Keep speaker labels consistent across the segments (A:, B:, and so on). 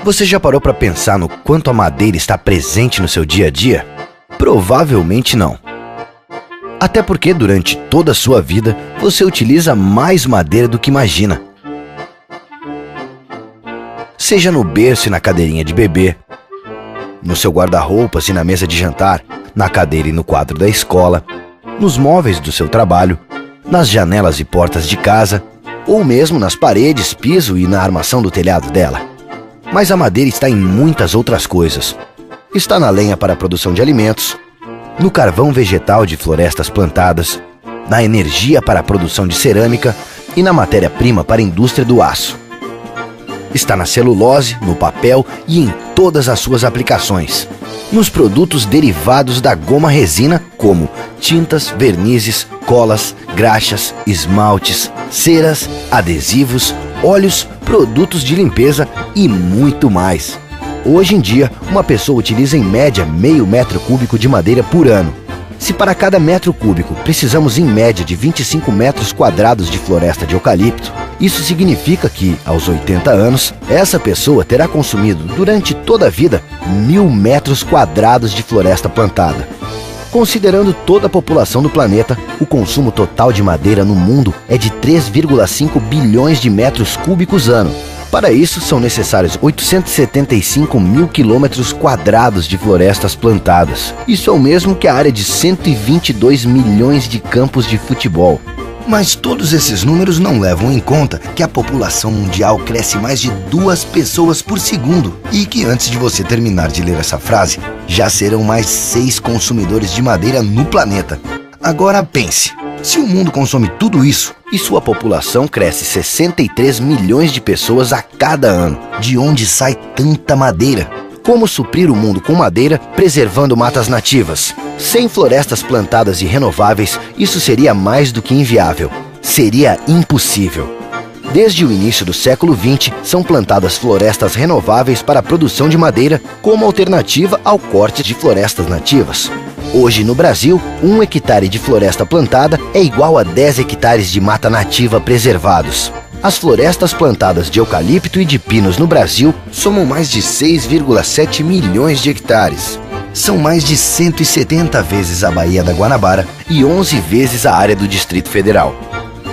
A: Você já parou para pensar no quanto a madeira está presente no seu dia a dia? Provavelmente não. Até porque durante toda a sua vida você utiliza mais madeira do que imagina. Seja no berço e na cadeirinha de bebê, no seu guarda-roupas e na mesa de jantar, na cadeira e no quadro da escola, nos móveis do seu trabalho, nas janelas e portas de casa, ou mesmo nas paredes, piso e na armação do telhado dela. Mas a madeira está em muitas outras coisas. Está na lenha para a produção de alimentos, no carvão vegetal de florestas plantadas, na energia para a produção de cerâmica e na matéria-prima para a indústria do aço. Está na celulose, no papel e em todas as suas aplicações. Nos produtos derivados da goma-resina, como tintas, vernizes, colas, graxas, esmaltes, ceras, adesivos, óleos, produtos de limpeza e muito mais. Hoje em dia, uma pessoa utiliza em média meio metro cúbico de madeira por ano. Se para cada metro cúbico precisamos em média de 25 metros quadrados de floresta de eucalipto, isso significa que, aos 80 anos, essa pessoa terá consumido durante toda a vida 1.000 metros quadrados de floresta plantada. Considerando toda a população do planeta, o consumo total de madeira no mundo é de 3,5 bilhões de metros cúbicos ano. Para isso, são necessários 875 mil quilômetros quadrados de florestas plantadas. Isso é o mesmo que a área de 122 milhões de campos de futebol. Mas todos esses números não levam em conta que a população mundial cresce mais de 2 pessoas por segundo e que antes de você terminar de ler essa frase, já serão mais 6 consumidores de madeira no planeta. Agora pense, se o mundo consome tudo isso e sua população cresce 63 milhões de pessoas a cada ano, de onde sai tanta madeira? Como suprir o mundo com madeira, preservando matas nativas? Sem florestas plantadas e renováveis, isso seria mais do que inviável. Seria impossível. Desde o início do século XX, são plantadas florestas renováveis para a produção de madeira como alternativa ao corte de florestas nativas. Hoje, no Brasil, 1 hectare de floresta plantada é igual a 10 hectares de mata nativa preservados. As florestas plantadas de eucalipto e de pinos no Brasil somam mais de 6,7 milhões de hectares. São mais de 170 vezes a Baía da Guanabara e 11 vezes a área do Distrito Federal.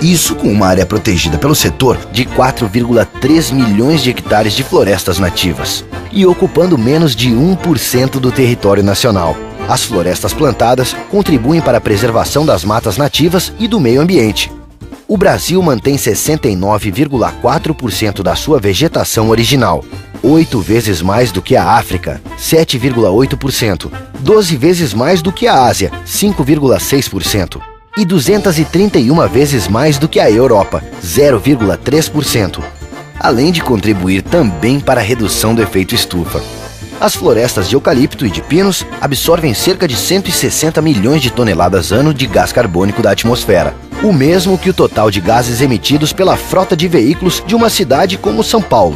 A: Isso com uma área protegida pelo setor de 4,3 milhões de hectares de florestas nativas e ocupando menos de 1% do território nacional. As florestas plantadas contribuem para a preservação das matas nativas e do meio ambiente. O Brasil mantém 69,4% da sua vegetação original, 8 vezes mais do que a África, 7,8%, 12 vezes mais do que a Ásia, 5,6%, e 231 vezes mais do que a Europa, 0,3%, além de contribuir também para a redução do efeito estufa. As florestas de eucalipto e de pinos absorvem cerca de 160 milhões de toneladas ano de gás carbônico da atmosfera, o mesmo que o total de gases emitidos pela frota de veículos de uma cidade como São Paulo.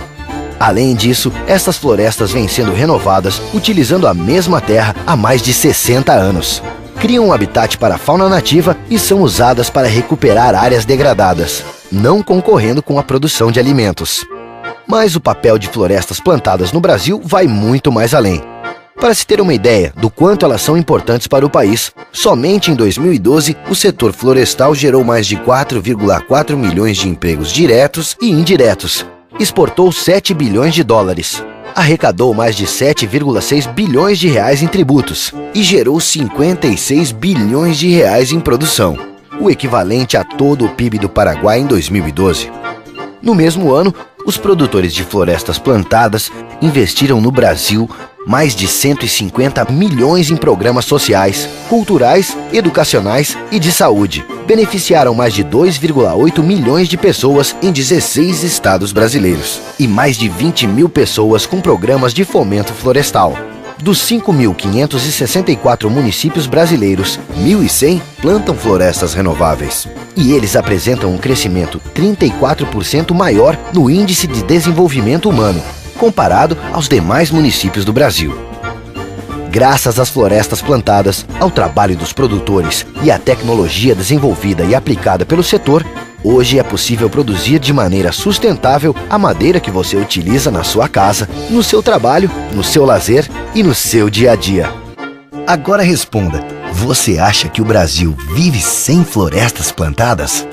A: Além disso, estas florestas vêm sendo renovadas utilizando a mesma terra há mais de 60 anos. Criam um habitat para a fauna nativa e são usadas para recuperar áreas degradadas, não concorrendo com a produção de alimentos. Mas o papel de florestas plantadas no Brasil vai muito mais além. Para se ter uma ideia do quanto elas são importantes para o país, somente em 2012 o setor florestal gerou mais de 4,4 milhões de empregos diretos e indiretos, exportou 7 bilhões de dólares, arrecadou mais de 7,6 bilhões de reais em tributos e gerou 56 bilhões de reais em produção, o equivalente a todo o PIB do Paraguai em 2012. No mesmo ano, os produtores de florestas plantadas investiram no Brasil mais de 150 milhões em programas sociais, culturais, educacionais e de saúde. Beneficiaram mais de 2,8 milhões de pessoas em 16 estados brasileiros e mais de 20 mil pessoas com programas de fomento florestal. Dos 5.564 municípios brasileiros, 1.100 plantam florestas renováveis. E eles apresentam um crescimento 34% maior no Índice de Desenvolvimento Humano, comparado aos demais municípios do Brasil. Graças às florestas plantadas, ao trabalho dos produtores e à tecnologia desenvolvida e aplicada pelo setor, Hoje é possível produzir de maneira sustentável a madeira que você utiliza na sua casa, no seu trabalho, no seu lazer e no seu dia a dia. Agora responda: você acha que o Brasil vive sem florestas plantadas?